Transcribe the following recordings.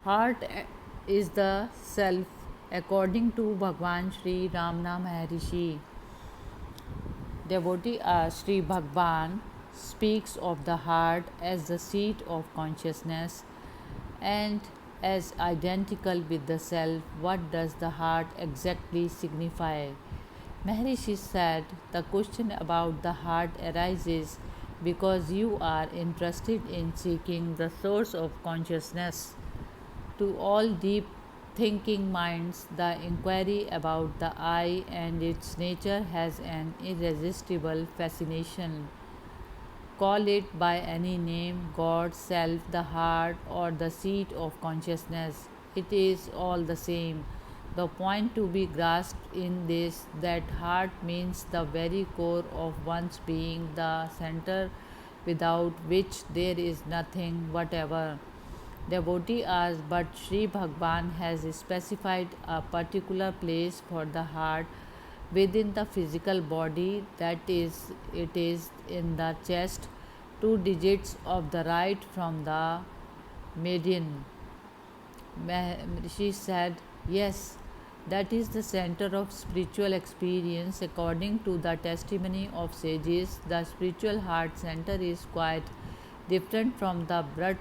Heart is the self. According to Bhagwan Sri Ramana Maharishi, devotee Sri Bhagwan speaks of the heart as the seat of consciousness and as identical with the self. What does the heart exactly signify? Maharishi said the question about the heart arises because you are interested in seeking the source of consciousness. To all deep thinking minds, the inquiry about the I and its nature has an irresistible fascination. Call it by any name, God, self, the heart, or the seat of consciousness. It is all the same. The point to be grasped in this that heart means the very core of one's being, the center without which there is nothing whatever. Devotee asks, but Sri Bhagwan has specified a particular place for the heart within the physical body, that is, it is in the chest, 2 digits of the right from the median. She said, yes, that is the center of spiritual experience. According to the testimony of sages, the spiritual heart center is quite different from the blood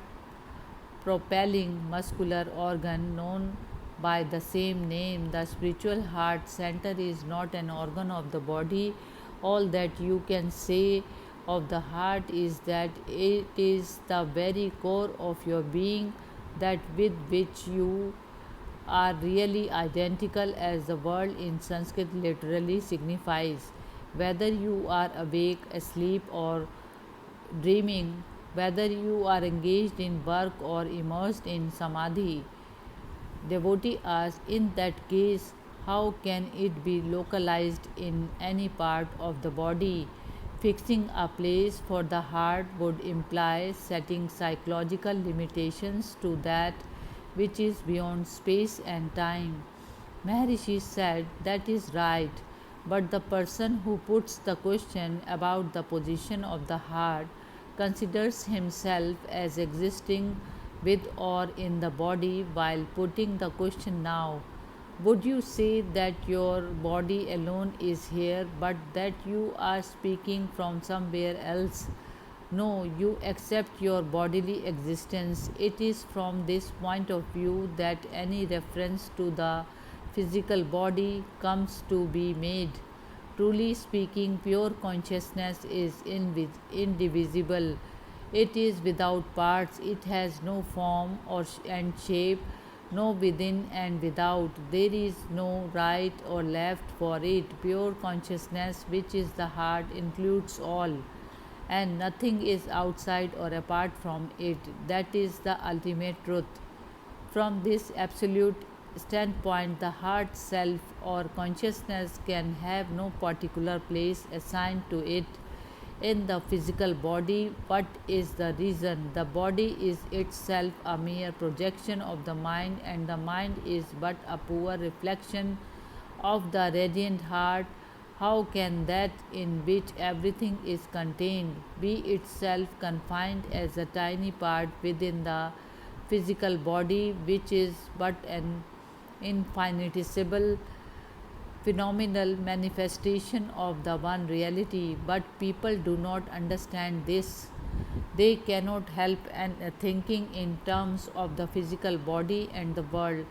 propelling muscular organ known by the same name. The spiritual heart center is not an organ of the body. All that you can say of the heart is that it is the very core of your being, that with which you are really identical, as the word in Sanskrit literally signifies. Whether you are awake, asleep, or dreaming, whether you are engaged in work or immersed in samadhi, devotee asks, in that case, how can it be localized in any part of the body? Fixing a place for the heart would imply setting psychological limitations to that which is beyond space and time. Maharishi said, that is right, but the person who puts the question about the position of the heart considers himself as existing with or in the body while putting the question now. Would you say that your body alone is here, but that you are speaking from somewhere else? No, you accept your bodily existence. It is from this point of view that any reference to the physical body comes to be made. Truly speaking, pure consciousness is indivisible. It is without parts, it has no form and shape, no within and without. There is no right or left for it. Pure consciousness, which is the heart, includes all, and nothing is outside or apart from it. That is the ultimate truth. From this absolute standpoint, the heart self or consciousness can have no particular place assigned to it in the physical body. What is the reason? The body is itself a mere projection of the mind, and the mind is but a poor reflection of the radiant heart. How can that in which everything is contained be itself confined as a tiny part within the physical body, which is but an infinitesimal phenomenal manifestation of the one reality? But people do not understand this. They cannot help thinking in terms of the physical body and the world.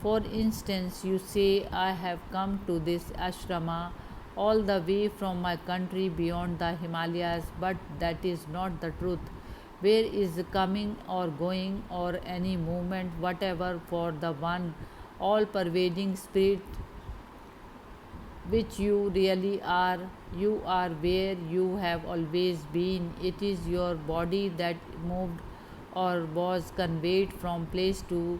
For instance, you say, I have come to this ashrama all the way from my country beyond the Himalayas, but that is not the truth. Where is the coming or going or any movement whatever for the one all pervading spirit which you really are? You are where you have always been. It is your body that moved or was conveyed from place to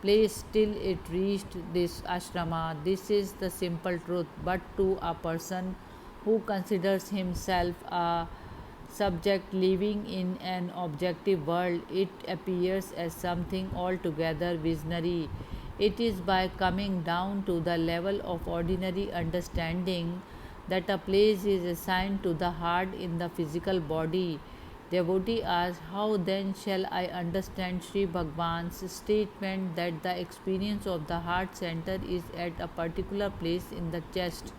place till it reached this ashrama. This is the simple truth. But to a person who considers himself a subject living in an objective world, it appears as something altogether visionary. It is by coming down to the level of ordinary understanding that a place is assigned to the heart in the physical body. Devotee asks, how then shall I understand Sri Bhagwan's statement that the experience of the heart center is at a particular place in the chest?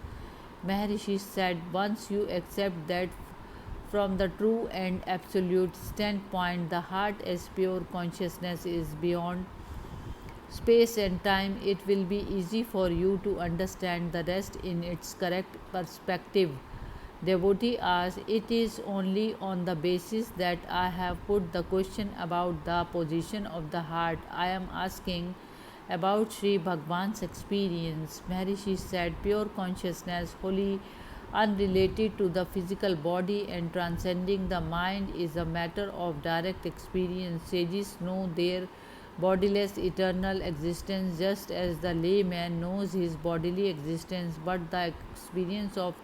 Maharishi said, once you accept that from the true and absolute standpoint, the heart as pure consciousness is beyond space and time, it will be easy for you to understand the rest in its correct perspective. Devotee asks, it is only on the basis that I have put the question about the position of the heart. I am asking about Sri Bhagwan's experience. Maharishi said, pure consciousness, wholly unrelated to the physical body and transcending the mind, is a matter of direct experience. Sages know their bodiless eternal existence just as the layman knows his bodily existence, but the experience of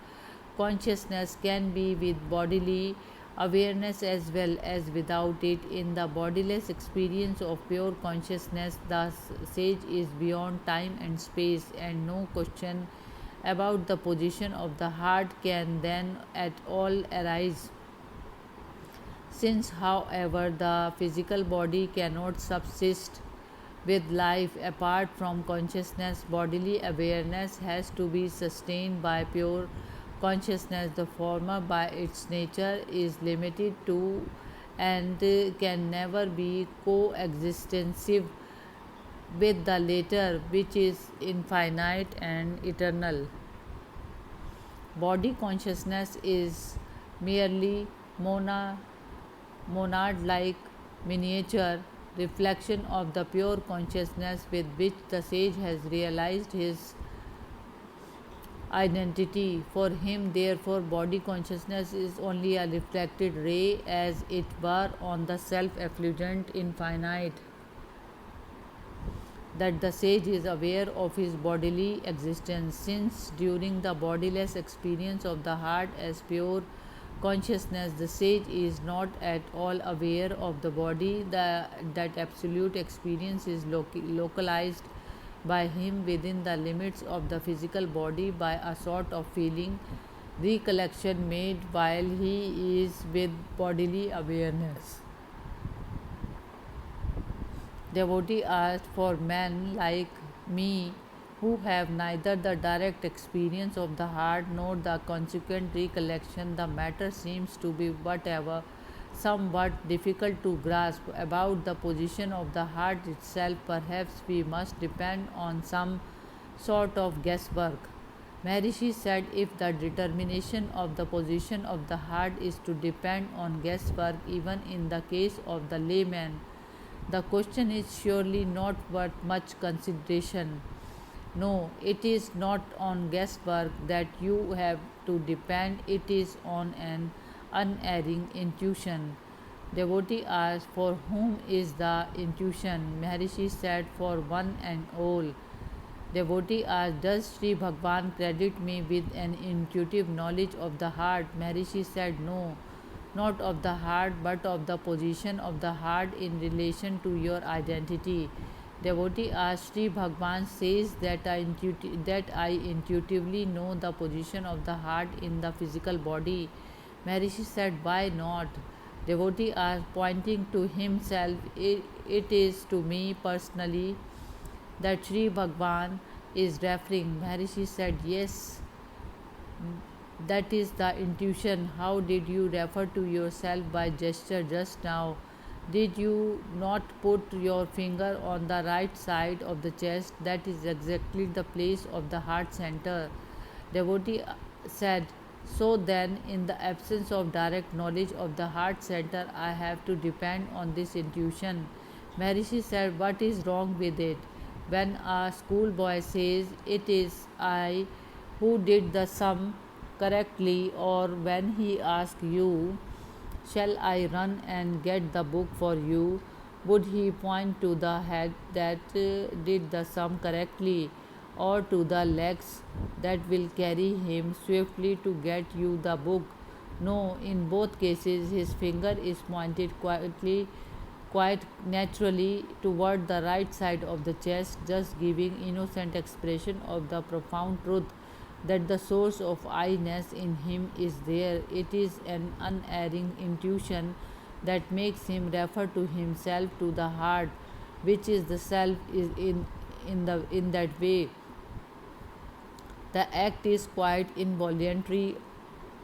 consciousness can be with bodily awareness as well as without it. In the bodiless experience of pure consciousness, the sage is beyond time and space, and no question about the position of the heart can then at all arise. Since, however, the physical body cannot subsist with life apart from consciousness, bodily awareness has to be sustained by pure consciousness. The former, by its nature, is limited to and can never be coextensive with the latter, which is infinite and eternal. Body consciousness is merely monad-like miniature reflection of the pure consciousness with which the sage has realized his identity. For him, therefore, body consciousness is only a reflected ray, as it were, on the self-effulgent infinite. That the sage is aware of his bodily existence, since during the bodiless experience of the heart as pure consciousness, the sage is not at all aware of the body. That absolute experience is localized by him within the limits of the physical body by a sort of feeling recollection made while he is with bodily awareness. Devotee asked, for men like me who have neither the direct experience of the heart nor the consequent recollection, the matter seems to be whatever somewhat difficult to grasp. About the position of the heart itself, perhaps we must depend on some sort of guesswork. Maharishi said, if the determination of the position of the heart is to depend on guesswork, even in the case of the layman, the question is surely not worth much consideration. No, it is not on guesswork that you have to depend, it is on an unerring intuition. Devotee asked, for whom is the intuition? Maharishi said, for one and all. Devotee asked, does Sri Bhagwan credit me with an intuitive knowledge of the heart? Maharishi said, no, not of the heart, but of the position of the heart in relation to your identity. Devotee asked, Sri Bhagwan says that I intuitively know the position of the heart in the physical body. Maharishi said, why not? Devotee asked, pointing to himself, it is to me personally that Sri Bhagwan is referring. Maharishi said, yes, that is the intuition. How did you refer to yourself by gesture just now? Did you not put your finger on the right side of the chest? That is exactly the place of the heart center. Devotee said, so then, in the absence of direct knowledge of the heart center, I have to depend on this intuition. Maharishi said, what is wrong with it? When a schoolboy says, it is I who did the sum correctly, or when he asks you, shall I run and get the book for you, would he point to the head that did the sum correctly, or to the legs that will carry him swiftly to get you the book? No, in both cases his finger is pointed quite naturally toward the right side of the chest, just giving innocent expression of the profound truth that the source of I-ness in him is there. It is an unerring intuition, that makes him refer to himself to the heart, which is the self is in that way. The act is quite involuntary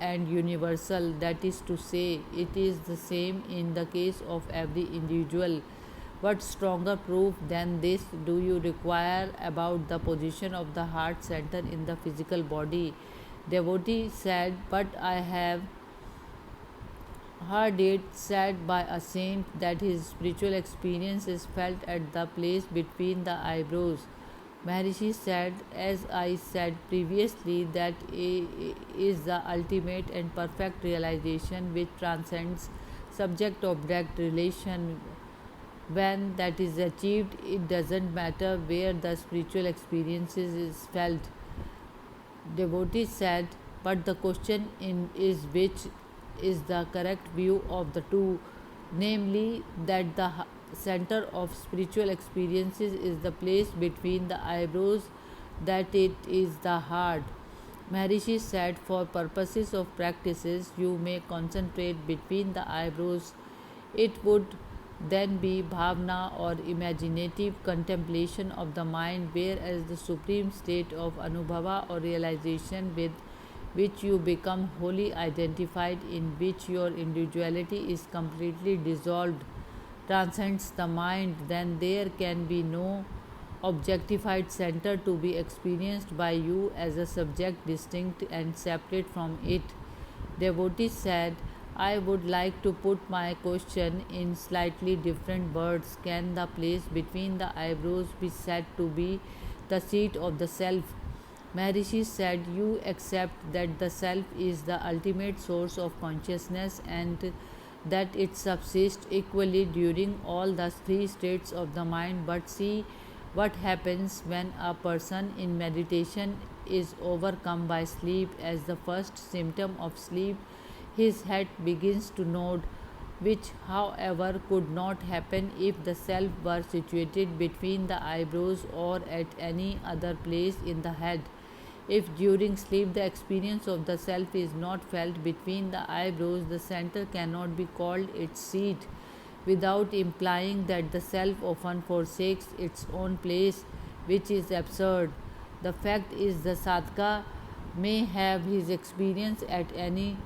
and universal, that is to say, it is the same in the case of every individual. What stronger proof than this do you require about the position of the heart center in the physical body? Devotee said, but I have heard it said by a saint that his spiritual experience is felt at the place between the eyebrows. Maharishi said, as I said previously, that is the ultimate and perfect realization which transcends subject object relation. When that is achieved, it doesn't matter where the spiritual experience is felt. Devotee said, but the question is which is the correct view of the two, namely that the center of spiritual experiences is the place between the eyebrows, that it is the heart. Maharishi said, for purposes of practices, you may concentrate between the eyebrows. It would then be bhavna or imaginative contemplation of the mind, whereas the supreme state of anubhava or realization with which you become wholly identified, in which your individuality is completely dissolved, transcends the mind, then there can be no objectified center to be experienced by you as a subject distinct and separate from it. Devotee said, I would like to put my question in slightly different words. Can the place between the eyebrows be said to be the seat of the self? Maharishi said, you accept that the self is the ultimate source of consciousness and that it subsists equally during all the three states of the mind, but see what happens when a person in meditation is overcome by sleep. As the first symptom of sleep, his head begins to nod, which, however, could not happen if the self were situated between the eyebrows or at any other place in the head. If during sleep the experience of the self is not felt between the eyebrows, the center cannot be called its seat, without implying that the self often forsakes its own place, which is absurd. The fact is, the sadhaka may have his experience at any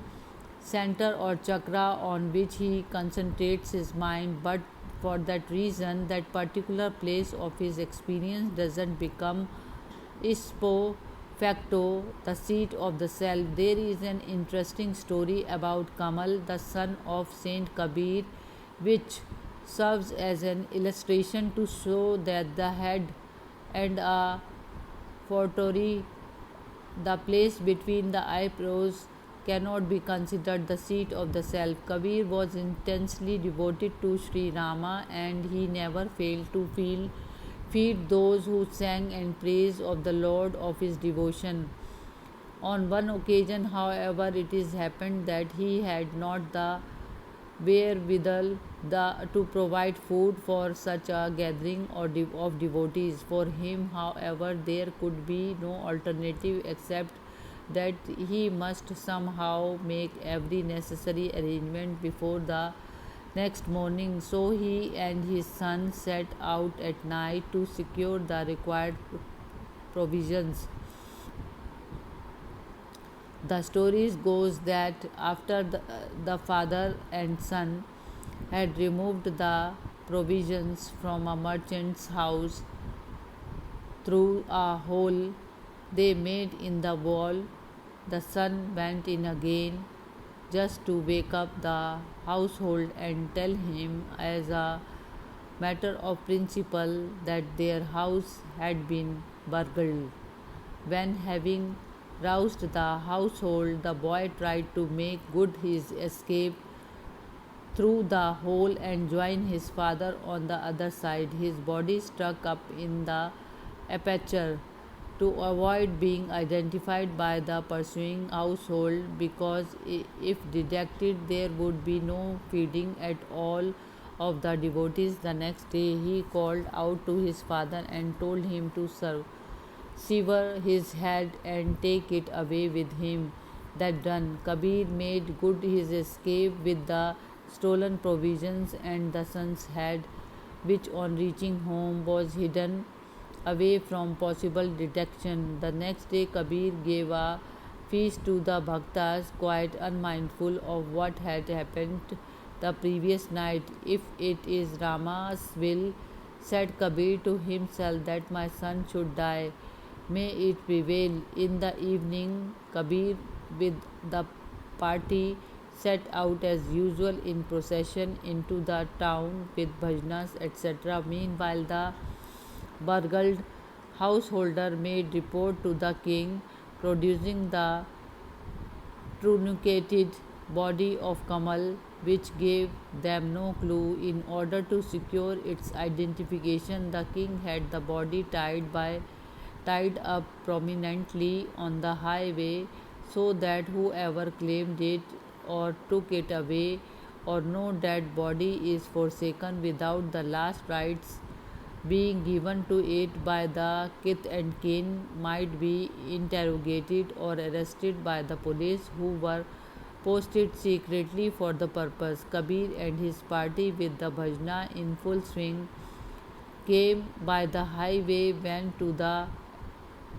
center or chakra on which he concentrates his mind, but for that reason, that particular place of his experience doesn't become ispo facto the seat of the self. There is an interesting story about Kamal, the son of Saint Kabir, which serves as an illustration to show that the head and a fortiori the place between the eyebrows cannot be considered the seat of the self. Kabir was intensely devoted to Sri Rama, and he never failed to feed those who sang and praised of the Lord of his devotion. On one occasion, however, it is happened that he had not the wherewithal to provide food for such a gathering of devotees. For him, however, there could be no alternative except that he must somehow make every necessary arrangement before the next morning. So he and his son set out at night to secure the required provisions. The story goes that after the father and son had removed the provisions from a merchant's house through a hole they made in the wall, the son went in again just to wake up the household and tell him, as a matter of principle, that their house had been burgled. When, having roused the household, the boy tried to make good his escape through the hole and join his father on the other side, his body stuck up in the aperture to avoid being identified by the pursuing household, because if detected there would be no feeding at all of the devotees. The next day he called out to his father and told him to sever his head and take it away with him. That done, Kabir made good his escape with the stolen provisions and the son's head, which on reaching home was hidden away from possible detection. The next day, Kabir gave a feast to the Bhaktas, quite unmindful of what had happened the previous night. If it is Rama's will, said Kabir to himself, that my son should die, may it prevail. In the evening, Kabir with the party set out as usual in procession into the town with bhajanas etc. Meanwhile, the burgled householder made report to the king, producing the truncated body of Kamal, which gave them no clue. In order to secure its identification, the king had the body tied up prominently on the highway so that whoever claimed it or took it away or no dead body is forsaken without the last rites being given to it by the kith and kin might be interrogated or arrested by the police who were posted secretly for the purpose. Kabir and his party with the bhajna in full swing came by the highway went to the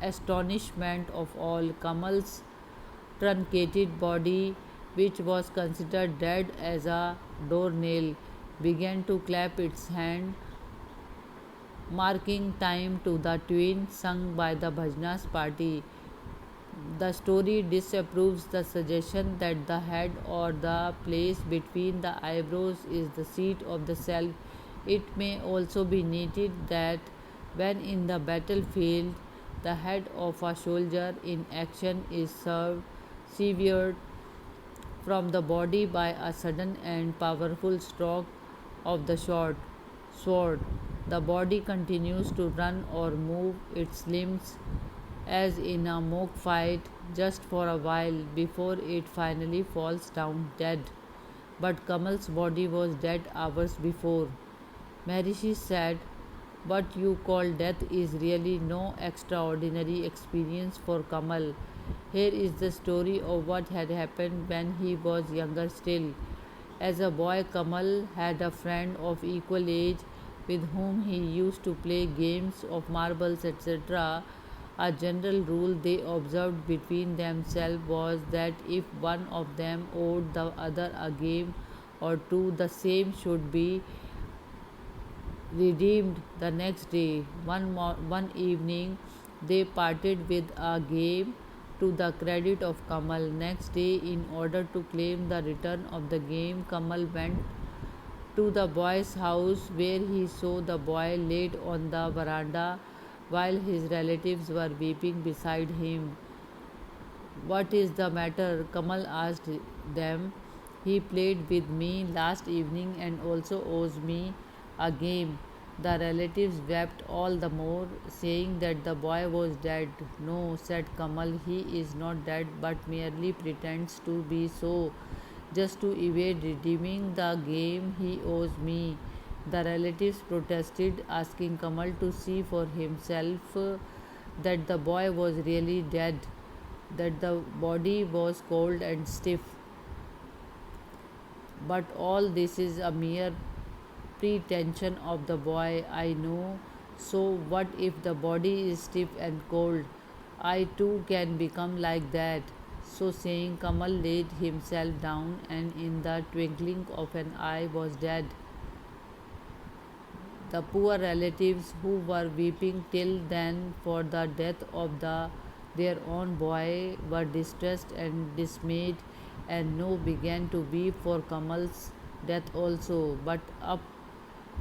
astonishment of all. Kamal's truncated body, which was considered dead as a doornail, began to clap its hand, marking time to the tune sung by the bhajnas party. The story disapproves the suggestion that the head or the place between the eyebrows is the seat of the self. It may also be noted that when in the battlefield, the head of a soldier in action is severed from the body by a sudden and powerful stroke of the short sword. The body continues to run or move its limbs as in a mock fight just for a while before it finally falls down dead. But Kamal's body was dead hours before. Maharishi said, what you call death is really no extraordinary experience for Kamal. Here is the story of what had happened when he was younger still. As a boy, Kamal had a friend of equal age with whom he used to play games of marbles, etc. A general rule they observed between themselves was that if one of them owed the other a game or two, the same should be redeemed the next day. One evening, they parted with a game to the credit of Kamal. Next day, in order to claim the return of the game, Kamal went to the boy's house where he saw the boy laid on the veranda while his relatives were weeping beside him. What is the matter? Kamal asked them. He played with me last evening and also owes me a game. The relatives wept all the more, saying that the boy was dead. No, said Kamal, he is not dead but merely pretends to be so, just to evade redeeming the game he owes me. The relatives protested, asking Kamal to see for himself that the boy was really dead, that the body was cold and stiff. But all this is a mere pretension of the boy, I know. So, what if the body is stiff and cold? I too can become like that. So saying, Kamal laid himself down and in the twinkling of an eye was dead. The poor relatives who were weeping till then for the death of their own boy were distressed and dismayed, and now began to weep for Kamal's death also. But up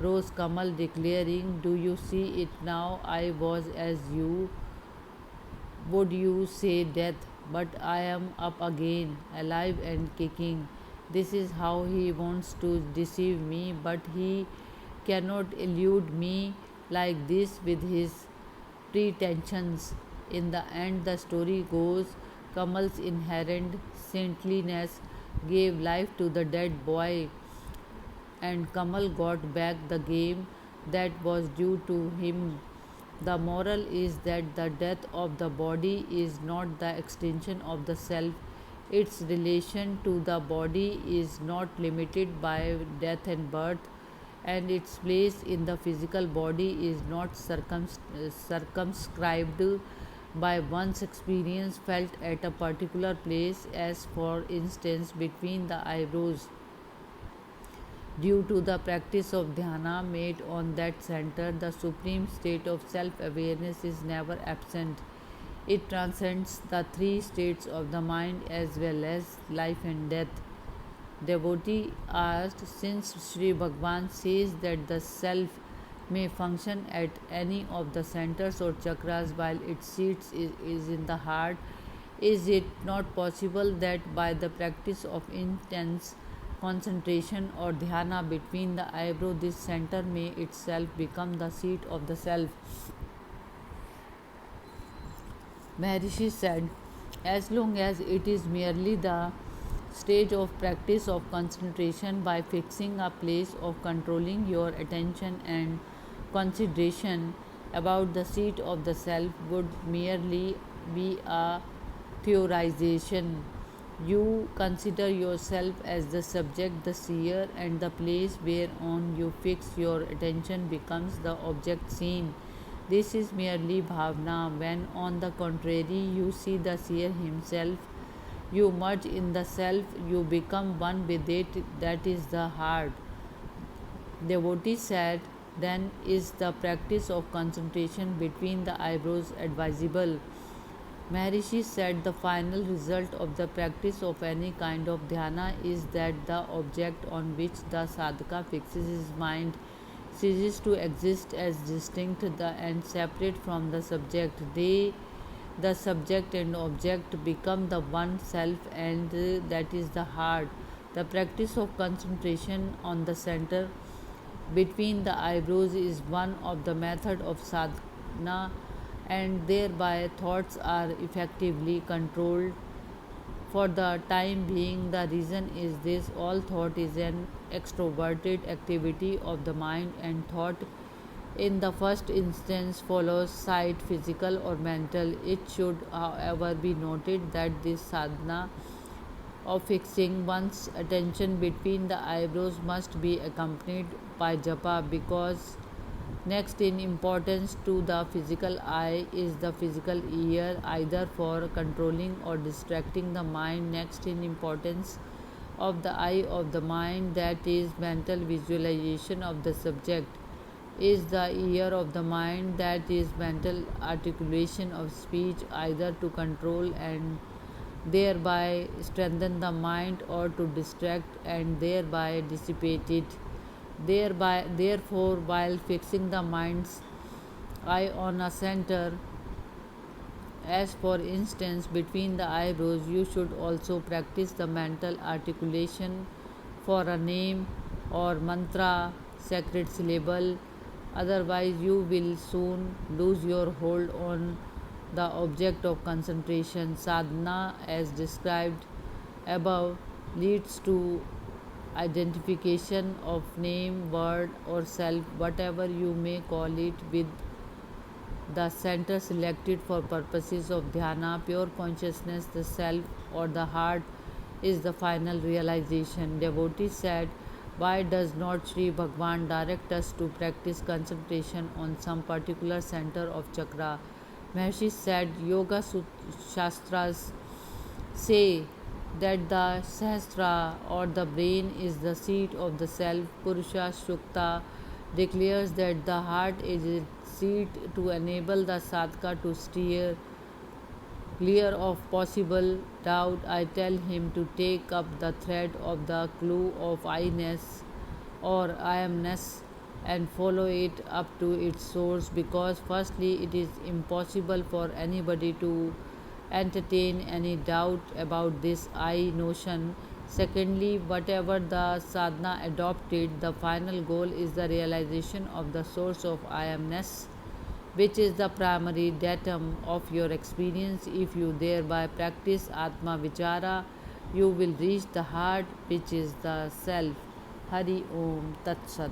rose Kamal, declaring, do you see it now? I was as you would you say death, but I am up again, alive and kicking. This is how he wants to deceive me, but he cannot elude me like this with his pretensions. In the end, the story goes, Kamal's inherent saintliness gave life to the dead boy, and Kamal got back the game that was due to him. The moral is that the death of the body is not the extinction of the self, Its relation to the body is not limited by death and birth, and its place in the physical body is not circumscribed by one's experience felt at a particular place, as for instance between the eyebrows. Due to the practice of dhyana made on that center, the supreme state of self awareness is never absent. It transcends the three states of the mind as well as life and death. Devotee asked, since Sri Bhagwan says that the self may function at any of the centers or chakras while its seat is in the heart, is it not possible that by the practice of intense concentration or dhyana between the eyebrow, this center may itself become the seat of the self? Maharishi said, as long as it is merely the stage of practice of concentration by fixing a place of controlling your attention and consideration about the seat of the self would merely be a theorization. You consider yourself as the subject, the seer, and the place whereon you fix your attention becomes the object seen. This is merely bhavna. When, on the contrary, you see the seer himself, you merge in the self, you become one with it, that is the heart. Devotee said, then is the practice of concentration between the eyebrows advisable? Maharishi said, the final result of the practice of any kind of dhyana is that the object on which the sadhaka fixes his mind ceases to exist as distinct and separate from the subject. The subject and object, become the one self, and that is the heart. The practice of concentration on the center between the eyebrows is one of the method of sadhana, and thereby thoughts are effectively controlled for the time being. The reason is this: all thought is an extroverted activity of the mind, and thought in the first instance follows sight, physical or mental. It should, however, be noted that this sadhana of fixing one's attention between the eyebrows must be accompanied by japa, because next in importance to the physical eye is the physical ear, either for controlling or distracting the mind. Next in importance of the eye of the mind, that is mental visualization of the subject, is the ear of the mind, that is mental articulation of speech, either to control and thereby strengthen the mind, or to distract and thereby dissipate it. Therefore, while fixing the mind's eye on a center, as for instance between the eyebrows, you should also practice the mental articulation for a name or mantra, sacred syllable. Otherwise, you will soon lose your hold on the object of concentration. Sadhana, as described above, leads to identification of name, word, or self, whatever you may call it, with the center selected for purposes of dhyana. Pure consciousness, the self or the heart, is the final realization. Devotee said, why does not Sri Bhagwan direct us to practice concentration on some particular center of chakra? Maharishi said, Yoga Shastras say that the Sahasrara or the brain is the seat of the self. Purusha Sukta declares that the heart is its seat to enable the sadhaka to steer clear of possible doubt. I tell him to take up the thread of the clue of I-ness or I amness and follow it up to its source, because firstly it is impossible for anybody to entertain any doubt about this I notion. Secondly, whatever the sadhana adopted, the final goal is the realization of the source of I amness, which is the primary datum of your experience. If you thereby practice Atma Vichara, you will reach the heart, which is the self. Hari Om Tat Sat.